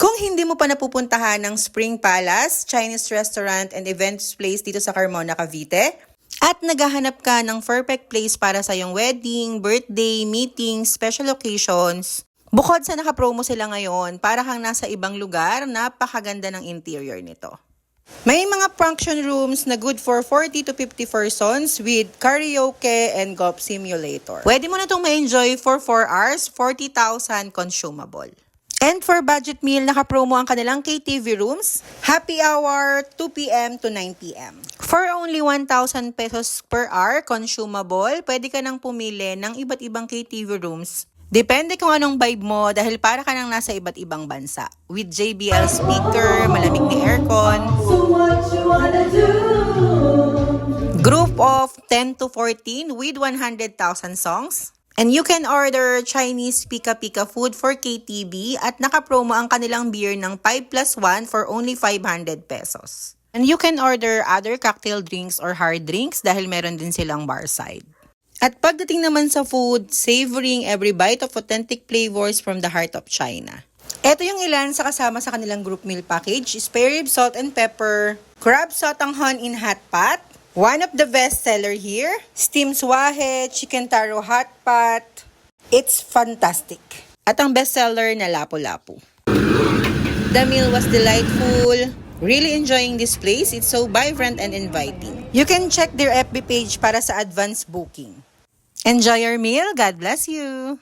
Kung hindi mo pa napupuntahan ng Spring Palace, Chinese restaurant and events place dito sa Carmona, Cavite, at naghahanap ka ng perfect place para sa iyong wedding, birthday, meeting, special occasions, bukod sa nakapromo sila ngayon, para kang nasa ibang lugar, napakaganda ng interior nito. May mga function rooms na good for 40 to 50 persons with karaoke and golf simulator. Pwede mo na itong ma-enjoy for 4 hours, 40,000 consumable. And for budget meal, nakapromo ang kanilang KTV rooms. Happy hour, 2 p.m. to 9 p.m. For only 1,000 pesos per hour, consumable, pwede ka nang pumili ng iba't ibang KTV rooms. Depende kung anong vibe mo dahil para ka nang nasa iba't ibang bansa. With JBL speaker, malamig na aircon. So what you wanna do? Group of 10 to 14 with 100,000 songs. And you can order Chinese pika-pika food for KTV at nakapromo ang kanilang beer ng 5+1 for only 500 pesos. And you can order other cocktail drinks or hard drinks dahil meron din silang bar side. At pagdating naman sa food, savoring every bite of authentic flavors from the heart of China. Ito yung ilan sa kasama sa kanilang group meal package: spare rib, salt and pepper, crab sotanghon in hot pot. One of the best seller here, steamed swahe, chicken taro hot pot. It's fantastic. At ang best seller na lapu-lapu. The meal was delightful. Really enjoying this place. It's so vibrant and inviting. You can check their FB page para sa advance booking. Enjoy your meal. God bless you.